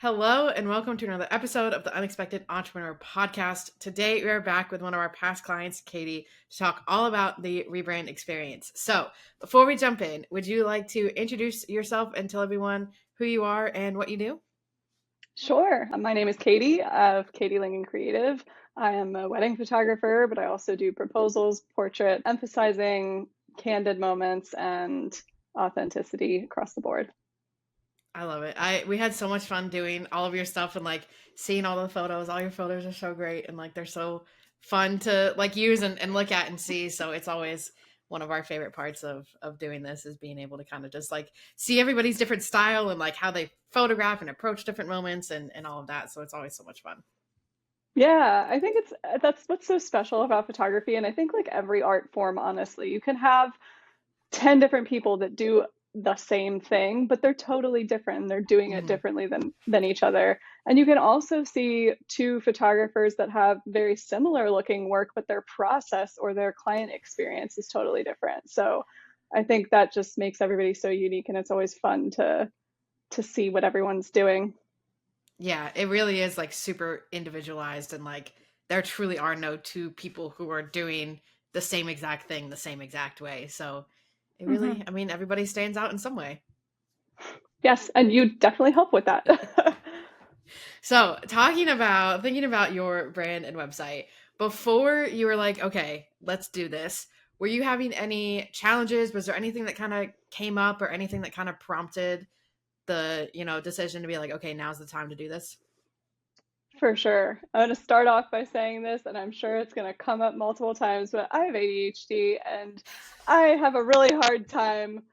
Hello, and welcome to another episode of the Unexpected Entrepreneur Podcast. Today, we are back with one of our past clients, Katie, to talk all about the Rebrand experience. So, before we jump in, would you like to introduce yourself and tell everyone who you are and what you do? Sure. My name is Katie of Lingan Creative. I am a wedding photographer, but I also do proposals, portrait, emphasizing candid moments and authenticity across the board. I love it. We had so much fun doing all of your stuff and seeing all the photos. All your photos are so great and they're so fun to use and look at and see. So it's always one of our favorite parts of doing this is being able to kind of just see everybody's different style and how they photograph and approach different moments and all of that. So it's always so much fun. Yeah, I think that's what's so special about photography. And I think like every art form, honestly, you can have 10 different people that do the same thing, but they're totally different. They're doing it Hmm. differently than each other. And you can also see two photographers that have very similar looking work, but their process or their client experience is totally different. So I think that just makes everybody so unique, and it's always fun to see what everyone's doing. Yeah, it really is super individualized and there truly are no two people who are doing the same exact thing the same exact way. So it really, Mhm. I mean, everybody stands out in some way. Yes, and you definitely help with that. So, thinking about your brand and website, before you were like, okay, let's do this, were you having any challenges? Was there anything that kind of came up or anything that kind of prompted the, decision to be like, okay, now's the time to do this? For sure. I'm going to start off by saying this, and I'm sure it's going to come up multiple times, but I have ADHD and I have a really hard time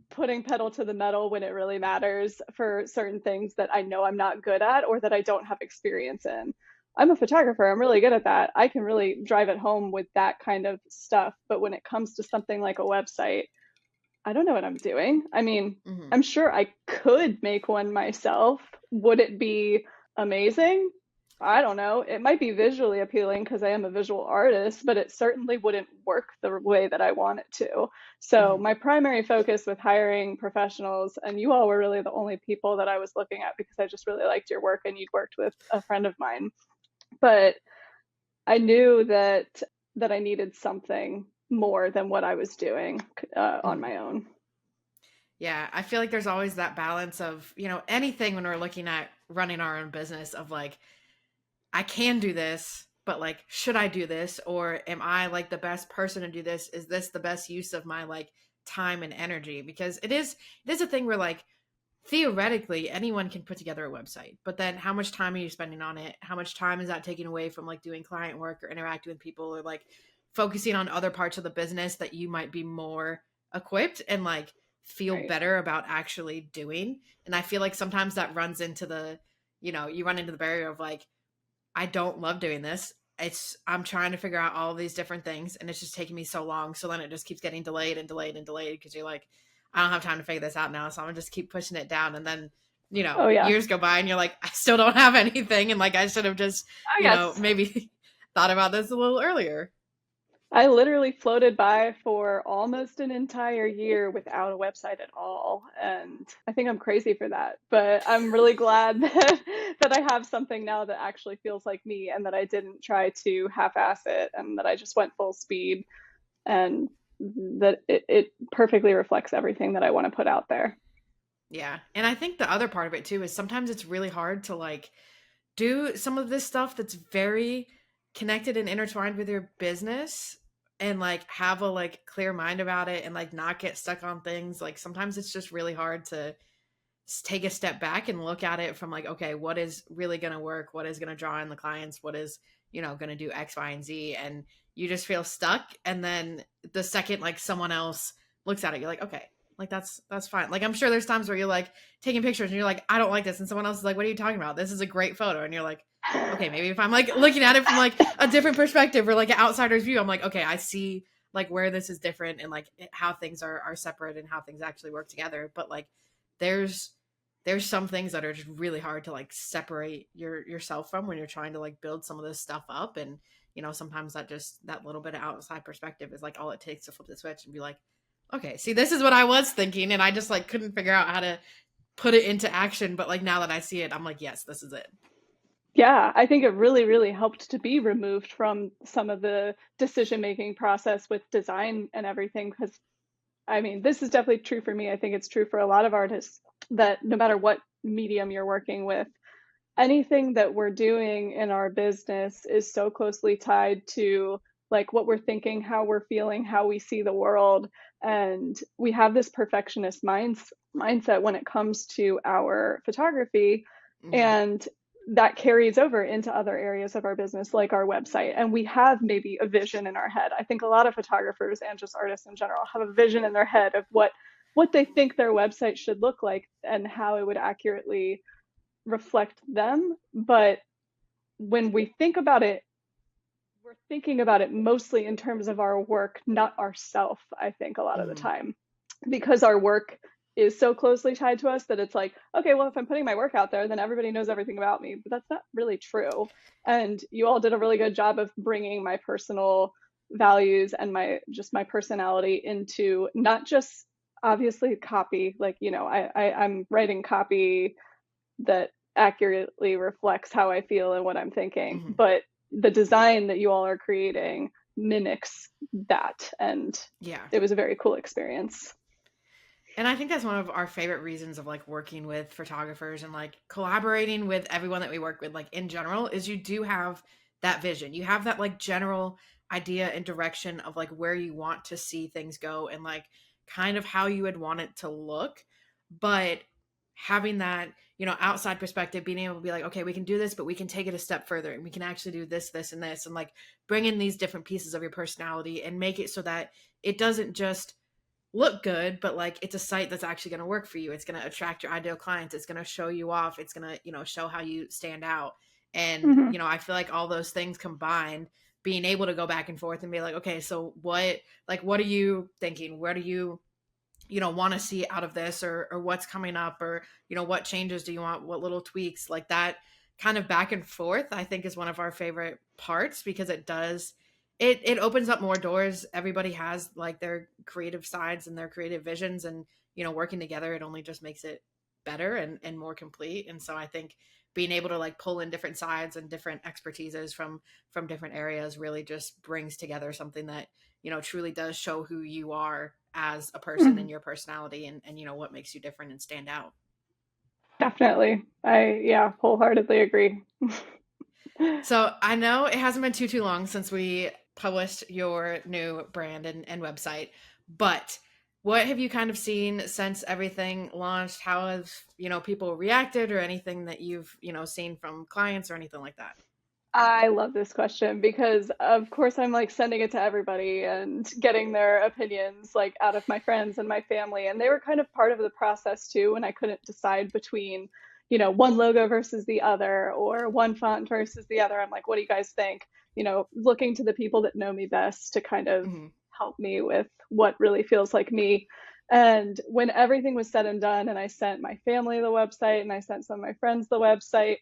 putting pedal to the metal when it really matters for certain things that I know I'm not good at or that I don't have experience in. I'm a photographer, I'm really good at that. I can really drive it home with that kind of stuff. But when it comes to something like a website, I don't know what I'm doing. I mean, Hmm. I'm sure I could make one myself. Would it be amazing? I don't know. It might be visually appealing because I am a visual artist, but it certainly wouldn't work the way that I want it to. So, Hmm. my primary focus with hiring professionals, and you all were really the only people that I was looking at because I just really liked your work and you'd worked with a friend of mine. But I knew that I needed something more than what I was doing on Hmm. my own. Yeah, I feel like there's always that balance of, anything when we're looking at running our own business of I can do this, but should I do this? Or am I the best person to do this? Is this the best use of my time and energy? Because it is a thing where theoretically anyone can put together a website, but then how much time are you spending on it? How much time is that taking away from doing client work or interacting with people or focusing on other parts of the business that you might be more equipped and feel Right. better about actually doing? And I feel like sometimes that runs into you run into the barrier of I don't love doing this. I'm trying to figure out all of these different things and it's just taking me so long. So then it just keeps getting delayed and delayed and delayed because you're like, I don't have time to figure this out now. So I'm gonna just keep pushing it down. And then, Oh yeah. years go by and you're like, I still don't have anything. And I should have just, Oh yes. maybe thought about this a little earlier. I literally floated by for almost an entire year without a website at all, and I think I'm crazy for that. But I'm really glad that I have something now that actually feels like me, and that I didn't try to half-ass it, and that I just went full speed, and that it perfectly reflects everything that I want to put out there. Yeah. And I think the other part of it too is sometimes it's really hard to do some of this stuff that's very connected and intertwined with your business and have a clear mind about it and not get stuck on things. Sometimes it's just really hard to take a step back and look at it from okay, what is really going to work, what is going to draw in the clients, what is going to do X, Y, and Z, and you just feel stuck. And then the second someone else looks at it, you're like, okay, that's fine. I'm sure there's times where you're taking pictures and you're like, I don't like this, and someone else is like, what are you talking about, this is a great photo, and you're like, okay, maybe if I'm looking at it from a different perspective or an outsider's view, I'm like, okay, I see where this is different and how things are separate and how things actually work together. But there's there's some things that are just really hard to separate yourself from when you're trying to build some of this stuff up. And sometimes that little bit of outside perspective is all it takes to flip the switch and be like, okay, see, this is what I was thinking and I just couldn't figure out how to put it into action, but like now that I see it, I'm like, yes, this is it. Yeah, I think it really, really helped to be removed from some of the decision-making process with design and everything. Because I mean, this is definitely true for me. I think it's true for a lot of artists that no matter what medium you're working with, anything that we're doing in our business is so closely tied to like what we're thinking, how we're feeling, how we see the world. And we have this perfectionist mindset when it comes to our photography. Hmm. And that carries over into other areas of our business, like our website. And we have maybe a vision in our head. I think a lot of photographers and just artists in general have a vision in their head of what they think their website should look like and how it would accurately reflect them. But when we think about it, we're thinking about it mostly in terms of our work, not ourself, I think, a lot of the Hmm. time. Because our work is so closely tied to us that it's like, okay, well, if I'm putting my work out there, then everybody knows everything about me. But that's not really true. And you all did a really good job of bringing my personal values and my personality into not just obviously copy, like, I'm writing copy that accurately reflects how I feel and what I'm thinking. Hmm. But the design that you all are creating mimics that. And Yeah. it was a very cool experience. And I think that's one of our favorite reasons of like working with photographers and like collaborating with everyone that we work with, like in general, is you do have that vision. You have that like general idea and direction of like where you want to see things go and like kind of how you would want it to look. But having that, outside perspective, being able to be like, okay, we can do this, but we can take it a step further and we can actually do this, this, and this, and like bring in these different pieces of your personality and make it so that it doesn't just look good, but like it's a site that's actually going to work for you. It's going to attract your ideal clients. It's going to show you off. It's going to, show how you stand out. And, Mm-hmm. I feel like all those things combined, being able to go back and forth and be like, okay, so what are you thinking? Where do you, want to see out of this, or what's coming up, or, what changes do you want? What little tweaks like that kind of back and forth, I think is one of our favorite parts because it opens up more doors. Everybody has like their creative sides and their creative visions, and working together, it only just makes it better and more complete. And so I think being able to like pull in different sides and different expertises from different areas really just brings together something that truly does show who you are as a person Mm-hmm. and your personality, and what makes you different and stand out. Definitely. Yeah, wholeheartedly agree. So I know it hasn't been too long since we published your new brand and website, but what have you kind of seen since everything launched? How have people reacted, or anything that you've seen from clients or anything like that? I love this question because, of course, I'm like sending it to everybody and getting their opinions like out of my friends and my family. And they were kind of part of the process too when I couldn't decide between, one logo versus the other or one font versus the other. I'm like, what do you guys think? Looking to the people that know me best to kind of Hmm. help me with what really feels like me. And when everything was said and done, and I sent my family the website and I sent some of my friends the website,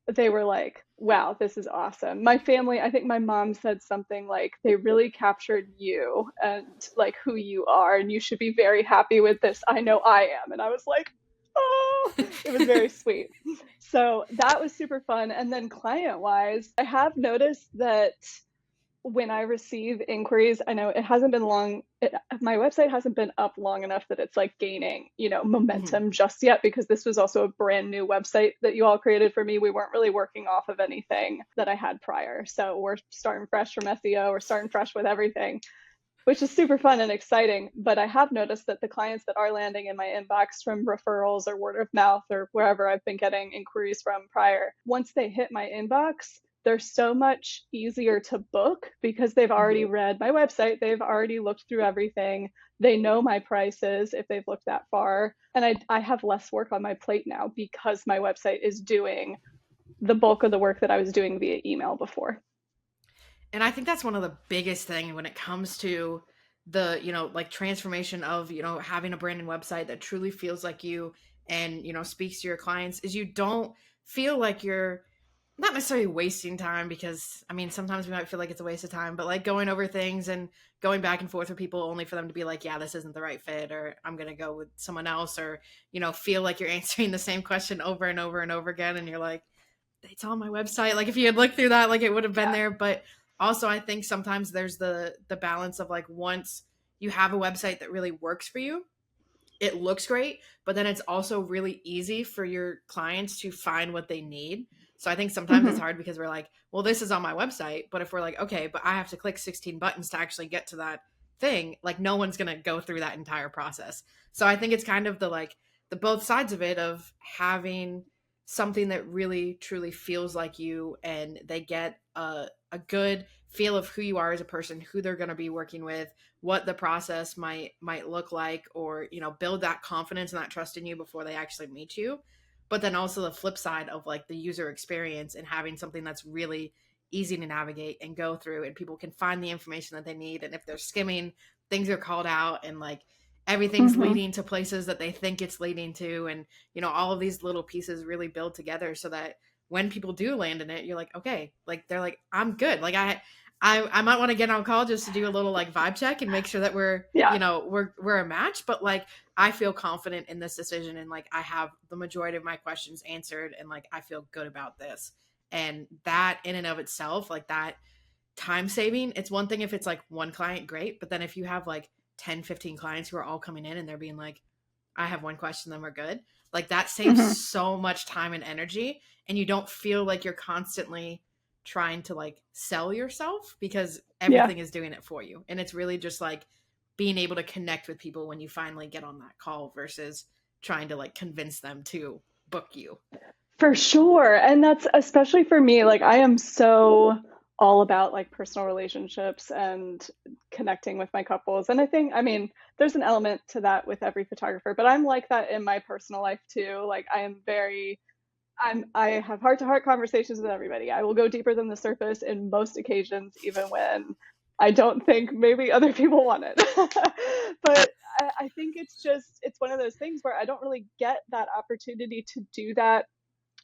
they were like, wow, this is awesome. My family, I think my mom said something like, they really captured you and like who you are, and you should be very happy with this. I know I am. And I was like, oh, it was very sweet. So that was super fun. And then client wise, I have noticed that when I receive inquiries, I know it hasn't been long. My website hasn't been up long enough that it's like gaining, Hmm. momentum just yet because this was also a brand new website that you all created for me. We weren't really working off of anything that I had prior. So we're starting fresh from SEO. We're starting fresh with everything, which is super fun and exciting. But I have noticed that the clients that are landing in my inbox from referrals or word of mouth or wherever I've been getting inquiries from prior, once they hit my inbox, they're so much easier to book because they've already Hmm. read my website, they've already looked through everything, they know my prices if they've looked that far. And I have less work on my plate now because my website is doing the bulk of the work that I was doing via email before. And I think that's one of the biggest thing when it comes to the, like transformation of, having a brand and website that truly feels like you and, speaks to your clients, is you don't feel like you're not necessarily wasting time, because I mean sometimes we might feel like it's a waste of time, but like going over things and going back and forth with people only for them to be like, yeah, this isn't the right fit, or I'm gonna go with someone else, or feel like you're answering the same question over and over and over again, and you're like, it's on my website. Like if you had looked through that, like it would have been Yeah. there. But also I think sometimes there's the balance of like, once you have a website that really works for you, it looks great, but then it's also really easy for your clients to find what they need. So I think sometimes it's Hmm. hard because we're like, well, this is on my website, but if we're like, okay, but I have to click 16 buttons to actually get to that thing, like no one's going to go through that entire process. So I think it's kind of the like the both sides of it, of having something that really truly feels like you, and they get a good feel of who you are as a person, who they're going to be working with, what the process might look like, or build that confidence and that trust in you before they actually meet you. But then also the flip side of like the user experience, and having something that's really easy to navigate and go through, and people can find the information that they need, and if they're skimming, things are called out, and like everything's Hmm. leading to places that they think it's leading to, and all of these little pieces really build together so that when people do land in it, you're like, okay, like they're like, I'm good. Like I might want to get on call just to do a little like vibe check and make sure that we're Yeah. we're a match, but like I feel confident in this decision, and like I have the majority of my questions answered, and like I feel good about this. And that in and of itself, like that time saving, it's one thing if it's like one client, great, but then if you have like 10, 15 clients who are all coming in and they're being like, I have one question, then we're good. Like that saves Hmm. so much time and energy, and you don't feel like you're constantly trying to like sell yourself, because Yeah. everything is doing it for you. And it's really just like being able to connect with people when you finally get on that call, versus trying to like convince them to book you. For sure. And that's especially for me, like I am so all about like personal relationships and connecting with my couples. And I think, I mean, there's an element to that with every photographer, but I'm like that in my personal life too. Like I am very I have heart to heart conversations with everybody. I will go deeper than the surface in most occasions, even when I don't think maybe other people want it. But I think it's just, it's one of those things where I don't really get that opportunity to do that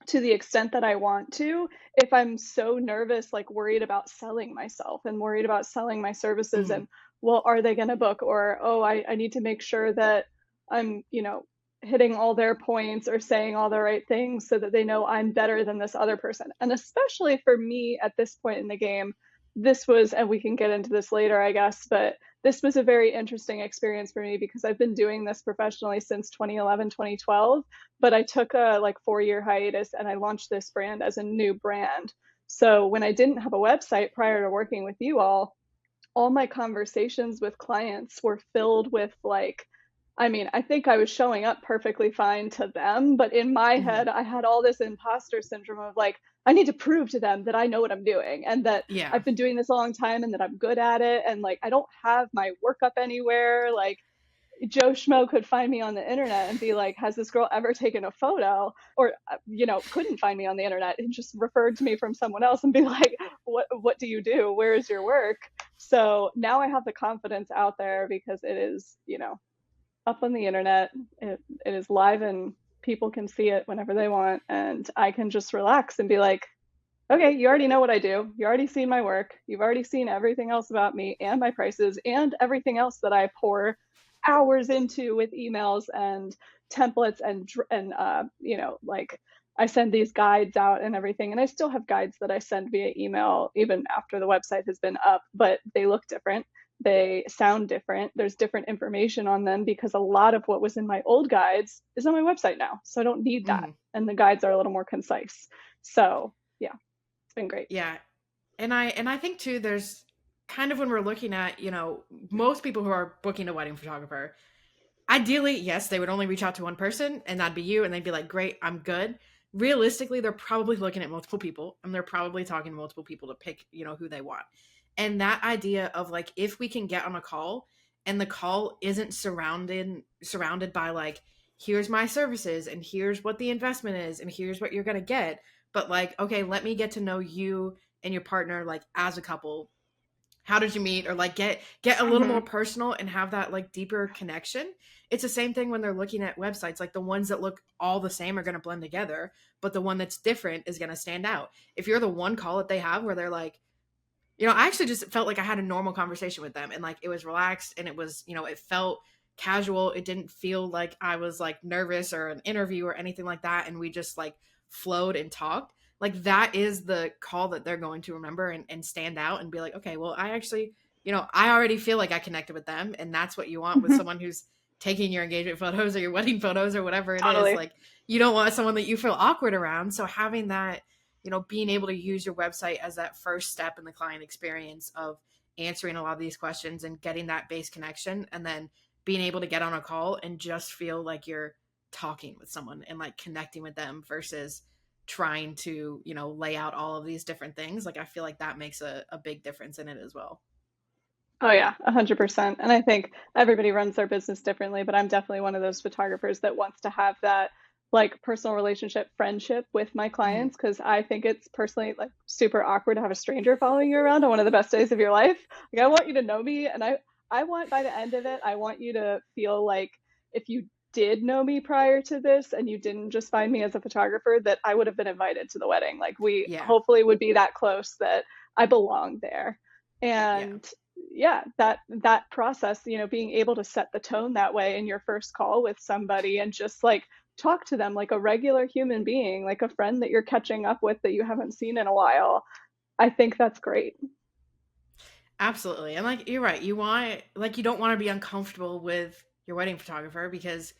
to the extent that I want to if I'm so nervous, like worried about selling myself and worried about selling my services Mm-hmm. and, well, are they going to book? Or, oh, I need to make sure that I'm, hitting all their points or saying all the right things so that they know I'm better than this other person. And especially for me at this point in the game, this was, and we can get into this later, I guess, but this was a very interesting experience for me because I've been doing this professionally since 2011, 2012, but I took a like 4 year hiatus and I launched this brand as a new brand. So when I didn't have a website prior to working with you all my conversations with clients were filled with like, I mean, I think I was showing up perfectly fine to them, but in my Mm-hmm. head, I had all this imposter syndrome of like, I need to prove to them that I know what I'm doing and that Yeah. I've been doing this a long time and that I'm good at it. And like, I don't have my work up anywhere. Like, Joe Schmo could find me on the internet and be like, has this girl ever taken a photo? Or, couldn't find me on the internet and just referred to me from someone else and be like, what do you do? Where is your work? So now I have the confidence out there because it is, up on the internet. It is live and people can see it whenever they want. And I can just relax and be like, okay, you already know what I do. You already seen my work. You've already seen everything else about me and my prices and everything else that I pour hours into with emails and templates and like I send these guides out and everything. And I still have guides that I send via email even after the website has been up, but they look different. They sound different. There's different information on them because a lot of what was in my old guides is on my website now. So I don't need that. Mm-hmm. And the guides are a little more concise. So yeah, it's been great. Yeah. And I think too, there's kind of, when we're looking at, most people who are booking a wedding photographer, ideally, yes, they would only reach out to one person, and that'd be you, and they'd be like, great, I'm good. Realistically, they're probably looking at multiple people, and they're probably talking to multiple people to pick, who they want. And that idea of like, if we can get on a call, and the call isn't surrounded by like, here's my services, and here's what the investment is, and here's what you're gonna get, but like, okay, let me get to know you and your partner like as a couple. How did you meet? Or like get a little more Hmm. personal and have that like deeper connection. it's the same thing when they're looking at websites. Like the ones that look all the same are going to blend together, but the one that's different is going to stand out. If you're the one call that they have where they're like, I actually just felt like I had a normal conversation with them, and like it was relaxed, and it was, it felt casual. It didn't feel like I was like nervous or an interview or anything like that. And we just like flowed and talked. Like that is the call that they're going to remember and stand out and be like, okay, well, I actually, I already feel like I connected with them. And that's what you want with someone who's taking your engagement photos or your wedding photos or whatever it is. Totally. Like, you don't want someone that you feel awkward around. So having that, being able to use your website as that first step in the client experience of answering a lot of these questions and getting that base connection, and then being able to get on a call and just feel like you're talking with someone and like connecting with them versus trying to, lay out all of these different things. Like I feel like that makes a big difference in it as well. Oh yeah, 100%. And I think everybody runs their business differently, but I'm definitely one of those photographers that wants to have that like personal relationship, friendship with my Mm-hmm. clients because I think it's personally like super awkward to have a stranger following you around on one of the best days of your life. Like I want you to know me and I want by the end of it, I want you to feel like if you did know me prior to this and you didn't just find me as a photographer that I would have been invited to the wedding. Like we Yeah. hopefully would be that close that I belong there. Yeah. And yeah, that process, being able to set the tone that way in your first call with somebody and just like talk to them like a regular human being, like a friend that you're catching up with that you haven't seen in a while. I think that's great. Absolutely. And like you're right. You don't want to be uncomfortable with your wedding photographer because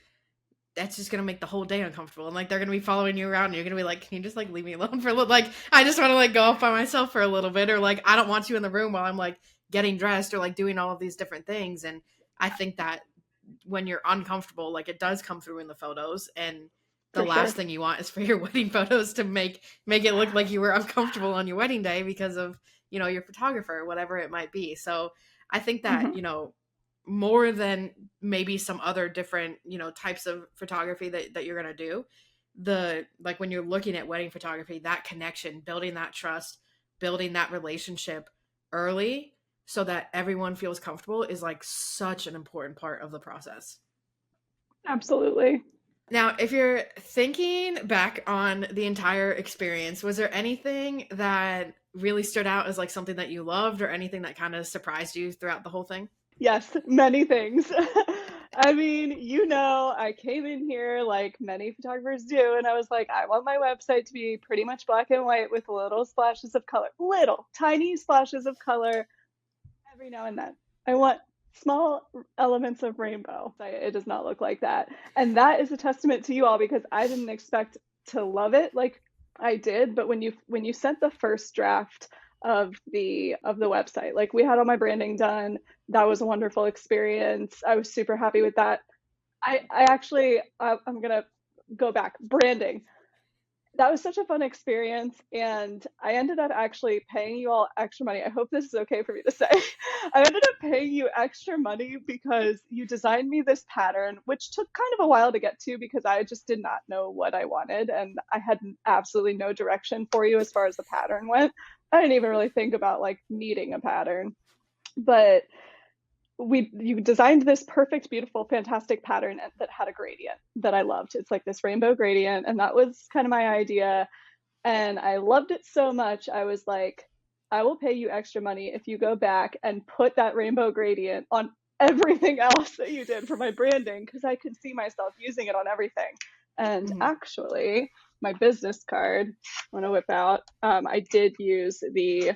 that's just gonna make the whole day uncomfortable. And like they're gonna be following you around and you're gonna be like, can you just like leave me alone for a little, like I just wanna like go off by myself for a little bit, or like I don't want you in the room while I'm like getting dressed or like doing all of these different things. And I think that when you're uncomfortable, like it does come through in the photos. And the For last sure. thing you want is for your wedding photos to make it look like you were uncomfortable on your wedding day because of, your photographer or whatever it might be. So I think that, Hmm. more than maybe some other different, types of photography that you're going to do, the like when you're looking at wedding photography, that connection, building that trust, building that relationship early so that everyone feels comfortable is like such an important part of the process. Absolutely. Now, if you're thinking back on the entire experience, was there anything that really stood out as like something that you loved or anything that kind of surprised you throughout the whole thing? Yes, many things. I mean, I came in here like many photographers do, and I was like, I want my website to be pretty much black and white with little splashes of color, little tiny splashes of color every now and then. I want small elements of rainbow. It does not look like that. And that is a testament to you all because I didn't expect to love it like I did, but when you sent the first draft of the website, like we had all my branding done, that was a wonderful experience. I was super happy with that. I actually I'm gonna go back. Branding, that was such a fun experience, and I ended up actually paying you all extra money. I hope this is okay for me to say. I ended up paying you extra money because you designed me this pattern, which took kind of a while to get to because I just did not know what I wanted and I had absolutely no direction for you as far as the pattern went. I didn't even really think about like needing a pattern, but you designed this perfect, beautiful, fantastic pattern that had a gradient that I loved. It's like this rainbow gradient, and that was kind of my idea. And I loved it so much. I was like, I will pay you extra money if you go back and put that rainbow gradient on everything else that you did for my branding because I could see myself using it on everything. And Mm-hmm. actually, my business card, I want to whip out. I did use the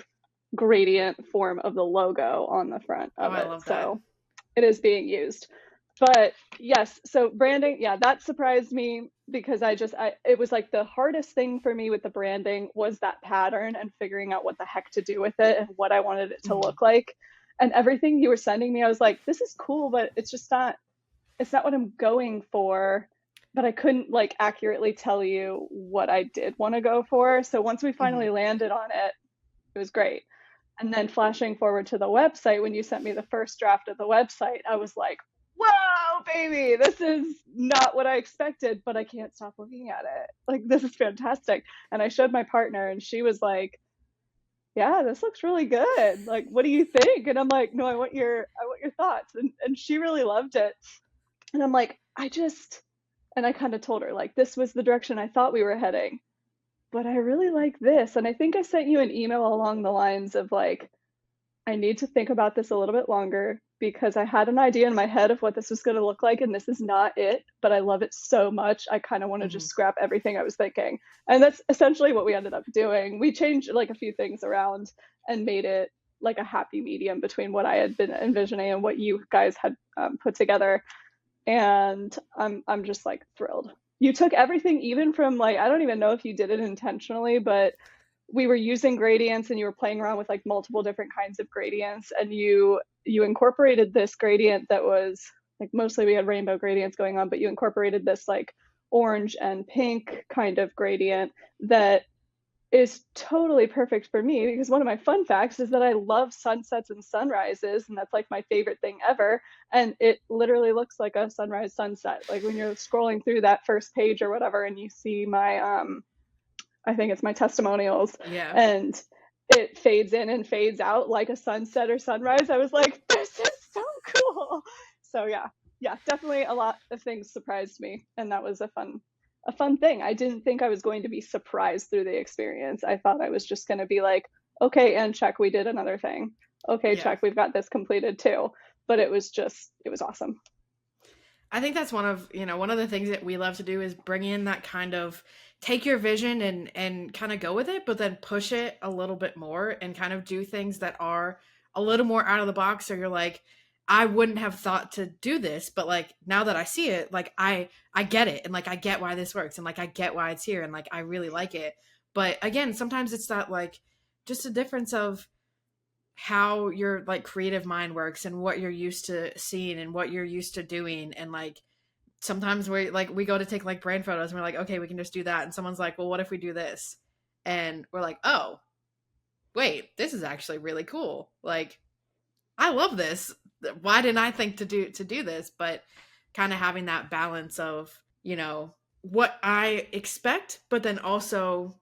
gradient form of the logo on the front Oh, of I it. love that. So it is being used. But yes, so branding, yeah, that surprised me because it was like the hardest thing for me with the branding was that pattern and figuring out what the heck to do with it and what I wanted it to Mm-hmm. look like. And everything you were sending me, I was like, this is cool, but it's not what I'm going for. But I couldn't like accurately tell you what I did want to go for. So once we Mm-hmm. finally landed on it, it was great. And then flashing forward to the website, when you sent me the first draft of the website, I was like, whoa, baby, this is not what I expected, but I can't stop looking at it. Like, this is fantastic. And I showed my partner, and she was like, yeah, this looks really good. Like, what do you think? And I'm like, no, I want your thoughts. And she really loved it. And I'm like, and I kind of told her, like, this was the direction I thought we were heading, but I really like this. And I think I sent you an email along the lines of like, I need to think about this a little bit longer because I had an idea in my head of what this was going to look like, and this is not it, but I love it so much. I kind of want to Hmm. just scrap everything I was thinking. And that's essentially what we ended up doing. We changed like a few things around and made it like a happy medium between what I had been envisioning and what you guys had put together. And I'm just like thrilled. You took everything, even from like, I don't even know if you did it intentionally, but we were using gradients and you were playing around with like multiple different kinds of gradients, and you incorporated this gradient that was like, mostly we had rainbow gradients going on, but you incorporated this like orange and pink kind of gradient that is totally perfect for me, because one of my fun facts is that I love sunsets and sunrises, and that's like my favorite thing ever. And it literally looks like a sunrise sunset. Like when you're scrolling through that first page or whatever, and you see my I think it's my testimonials, Yeah. and it fades in and fades out like a sunset or sunrise. I was like, this is so cool. So yeah, yeah, definitely a lot of things surprised me, and that was a fun thing. I didn't think I was going to be surprised through the experience. I thought I was just going to be like, okay, and check, we did another thing. Okay, Yeah. check, we've got this completed too. But it was awesome. I think that's one of the things that we love to do is bring in that kind of take your vision and kind of go with it, but then push it a little bit more and kind of do things that are a little more out of the box. So you're like, I wouldn't have thought to do this, but like now that I see it, like I get it, and like I get why this works, and like I get why it's here, and like I really like it. But again, sometimes it's that like just a difference of how your like creative mind works and what you're used to seeing and what you're used to doing. And like sometimes we go to take like brand photos and we're like, okay, we can just do that, and someone's like, well, what if we do this? And we're like, oh wait, this is actually really cool, like I love this, why didn't I think to do this? But kind of having that balance of what I expect, but then also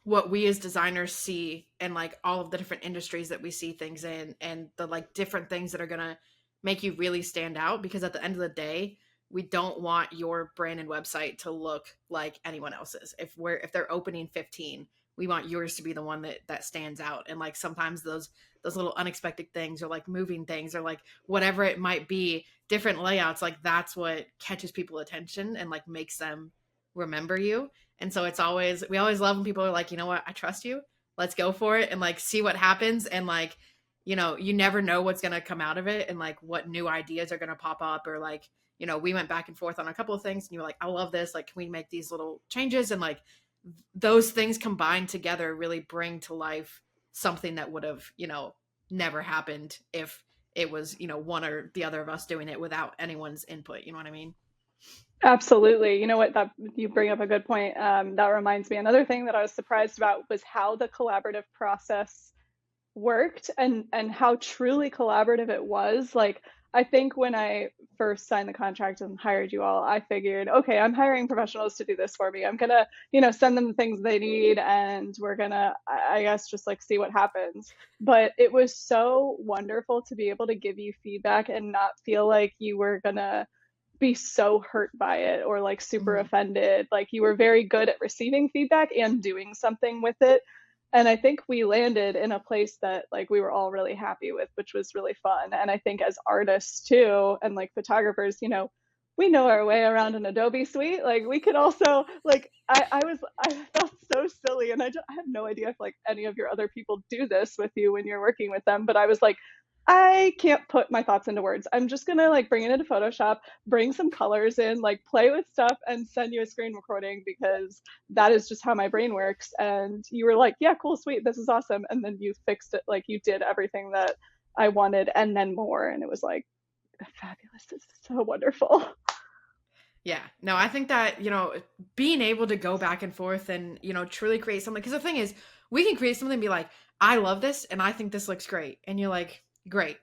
what we as designers see, and like all of the different industries that we see things in, and the like different things that are going to make you really stand out. Because at the end of the day, we don't want your brand and website to look like anyone else's. If they're opening 15, we want yours to be the one that stands out. And like sometimes those little unexpected things, or like moving things, or like whatever it might be, different layouts, like that's what catches people attention and like makes them remember you. And so we always love when people are like, you know what, I trust you. Let's go for it and like see what happens. And like, you never know what's going to come out of it, and like what new ideas are going to pop up. Or like, we went back and forth on a couple of things, and you were like, I love this. Like, can we make these little changes? And like those things combined together really bring to life something that would have, never happened if it was, one or the other of us doing it without anyone's input. You know what I mean? Absolutely. You know what? That you bring up a good point. That reminds me. Another thing that I was surprised about was how the collaborative process worked, and how truly collaborative it was. Like, I think when I first signed the contract and hired you all, I figured, okay, I'm hiring professionals to do this for me. I'm gonna, send them the things they need, and we're gonna, I guess, just like see what happens. But it was so wonderful to be able to give you feedback and not feel like you were gonna be so hurt by it or like super Mm-hmm. offended. Like, you were very good at receiving feedback and doing something with it. And I think we landed in a place that like we were all really happy with, which was really fun. And I think as artists too, and like photographers, we know our way around an Adobe suite. Like, we could also like, I felt so silly, and I have no idea if like any of your other people do this with you when you're working with them, but I was like, I can't put my thoughts into words. I'm just gonna like bring it into Photoshop, bring some colors in, like play with stuff, and send you a screen recording, because that is just how my brain works. And you were like, yeah, cool, sweet, this is awesome. And then you fixed it, like you did everything that I wanted and then more. And it was like fabulous. This is so wonderful. Yeah. No, I think that, being able to go back and forth and, truly create something. Because the thing is, we can create something and be like, I love this and I think this looks great. And you're like, great.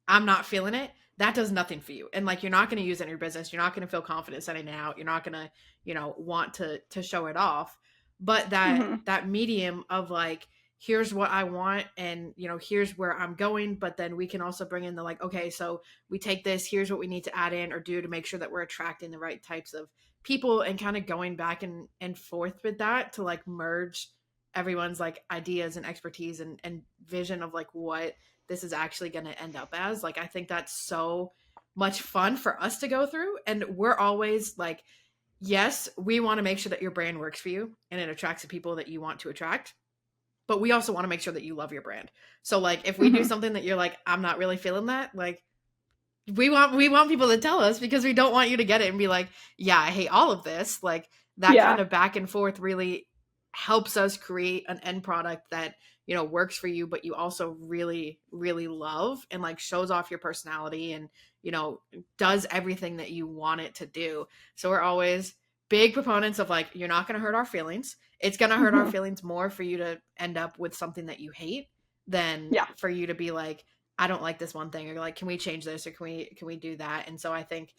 I'm not feeling it. That does nothing for you. And like, you're not going to use it in your business. You're not going to feel confident sending it out. You're not going to, want to show it off. But that, Hmm. that medium of like, here's what I want, and here's where I'm going. But then we can also bring in the like, okay, so we take this, here's what we need to add in or do to make sure that we're attracting the right types of people, and kind of going back and forth with that to like merge everyone's like ideas and expertise and vision of like what this is actually going to end up as. Like, I think that's so much fun for us to go through. And we're always like, yes, we want to make sure that your brand works for you and it attracts the people that you want to attract. But we also want to make sure that you love your brand. So like if we do Hmm. something that you're like, I'm not really feeling that, like we want people to tell us, because we don't want you to get it and be like, yeah, I hate all of this. Like that kind Yeah. of back and forth really helps us create an end product that works for you, but you also really really love, and like shows off your personality, and you know does everything that you want it to do. So we're always big proponents of like, you're not going to hurt our feelings. It's going to hurt our Hmm. feelings more for you to end up with something that you hate than Yeah. for you to be like, I don't like this one thing, or like, can we change this, or can we do that? And so I think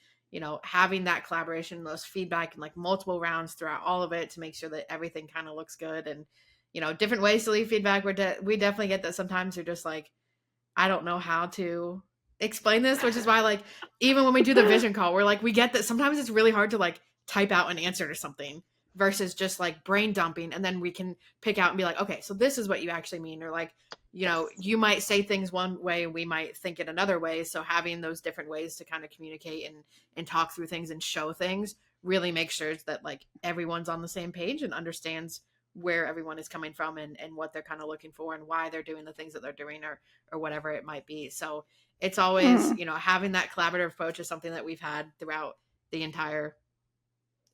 having that collaboration, those feedback, and like multiple rounds throughout all of it to make sure that everything kind of looks good, and different ways to leave feedback. We definitely get that sometimes you're just like, I don't know how to explain this, which is why like even when we do the vision call, we're like, we get that sometimes it's really hard to like type out an answer to something versus just like brain dumping, and then we can pick out and be like, okay, so this is what you actually mean, or like you might say things one way and we might think it another way. So having those different ways to kind of communicate and talk through things and show things really makes sure that like everyone's on the same page and understands where everyone is coming from, and what they're kind of looking for and why they're doing the things that they're doing, or whatever it might be. So it's always, Hmm. having that collaborative approach is something that we've had throughout the entire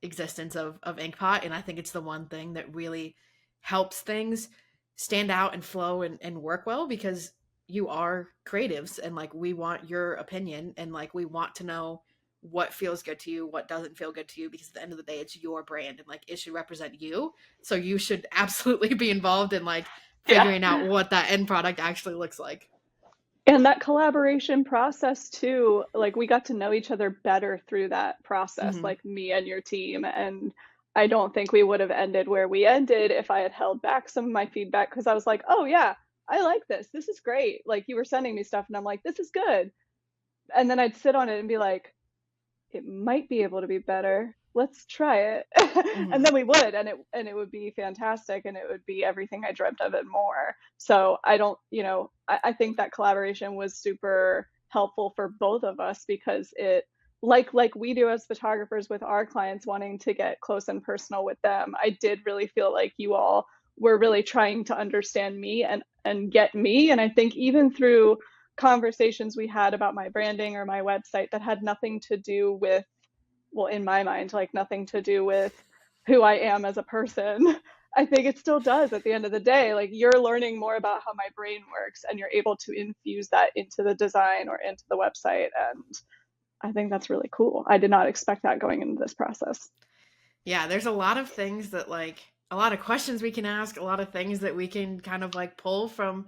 existence of Inkpot. And I think it's the one thing that really helps things stand out and flow and work well, because you are creatives, and like we want your opinion, and like we want to know what feels good to you, what doesn't feel good to you, because at the end of the day it's your brand and like it should represent you. So you should absolutely be involved in like Yeah. figuring out what that end product actually looks like. And that collaboration process too, like we got to know each other better through that process, Hmm. like me and your team. And I don't think we would have ended where we ended if I had held back some of my feedback, because I was like, oh yeah, I like this. This is great. Like you were sending me stuff and I'm like, this is good. And then I'd sit on it and be like, it might be able to be better. Let's try it. And Hmm. then we would, and it would be fantastic, and it would be everything I dreamt of and more. So I don't, I think that collaboration was super helpful for both of us, because it like we do as photographers with our clients wanting to get close and personal with them. I did really feel like you all were really trying to understand me and get me. And I think even through conversations we had about my branding or my website that had nothing to do with, well, in my mind, like nothing to do with who I am as a person. I think it still does at the end of the day. Like you're learning more about how my brain works and you're able to infuse that into the design or into the website. And I think that's really cool. I did not expect that going into this process. Yeah, there's a lot of things that like a lot of questions we can ask, a lot of things that we can kind of like pull from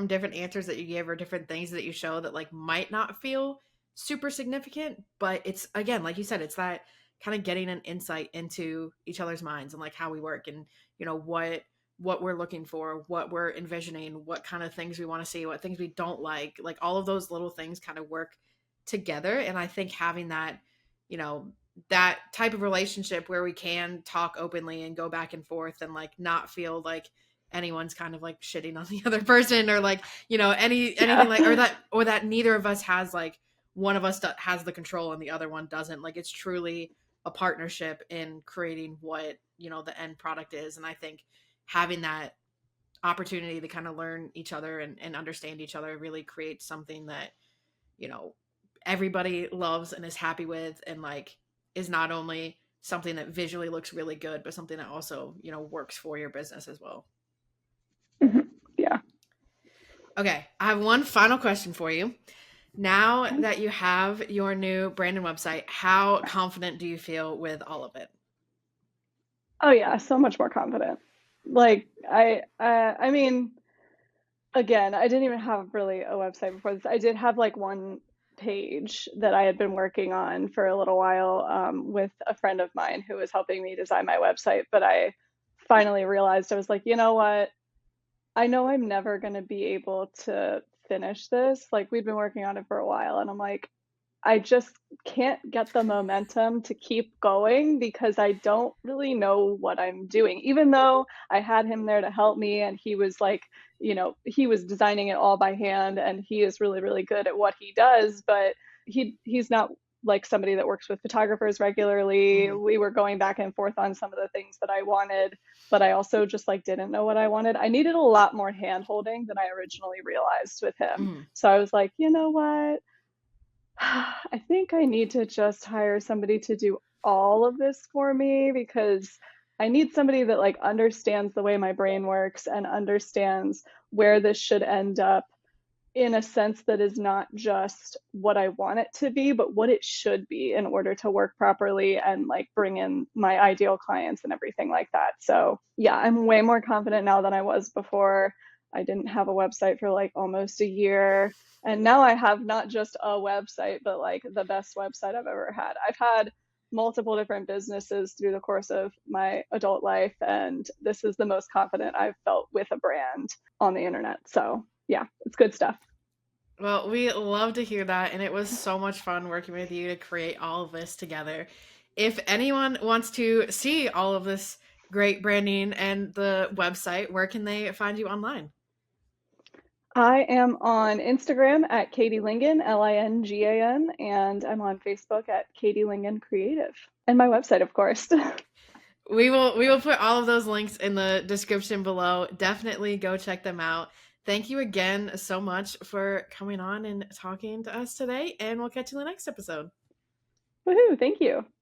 different answers that you give, or different things that you show that like might not feel super significant, but it's again, like you said, it's that kind of getting an insight into each other's minds and like how we work, and what we're looking for, what we're envisioning, what kind of things we want to see, what things we don't like all of those little things kind of work together. And I think having that, you know, that type of relationship where we can talk openly and go back and forth and like not feel like anyone's kind of like shitting on the other person, or like anything like, Yeah. or that neither of us has like one of us has the control and the other one doesn't. Like it's truly a partnership in creating what the end product is. And I think having that opportunity to kind of learn each other and understand each other really creates something that you know everybody loves and is happy with, and like is not only something that visually looks really good, but something that also works for your business as well. Mhm. Yeah. Okay, I have one final question for you. Now Okay. that you have your new brand and website, how confident do you feel with all of it? Oh yeah, so much more confident. Like I mean, again, I didn't even have really a website before this. I did have like one page that I had been working on for a little while, with a friend of mine who was helping me design my website. But I finally realized, I was like, you know what? I know I'm never going to be able to finish this. Like, we've been working on it for a while, and I'm like, I just can't get the momentum to keep going because I don't really know what I'm doing. Even though I had him there to help me and he was like, he was designing it all by hand and he is really, really good at what he does, but he's not like somebody that works with photographers regularly. Mhm. We were going back and forth on some of the things that I wanted, but I also just like didn't know what I wanted. I needed a lot more hand holding than I originally realized with him. Mhm. So I was like, you know what? I think I need to just hire somebody to do all of this for me because I need somebody that like understands the way my brain works and understands where this should end up in a sense that is not just what I want it to be, but what it should be in order to work properly and like bring in my ideal clients and everything like that. So, yeah, I'm way more confident now than I was before. I didn't have a website for like almost a year. And now I have not just a website, but like the best website I've ever had. I've had multiple different businesses through the course of my adult life, and this is the most confident I've felt with a brand on the internet. So, yeah, it's good stuff. Well, we love to hear that, and it was so much fun working with you to create all of this together. If anyone wants to see all of this great branding and the website, where can they find you online? I am on Instagram at Katie Lingan, Lingan, and I'm on Facebook at Katie Lingan Creative. And my website, of course. We will put all of those links in the description below. Definitely go check them out. Thank you again so much for coming on and talking to us today, and we'll catch you in the next episode. Woohoo, thank you.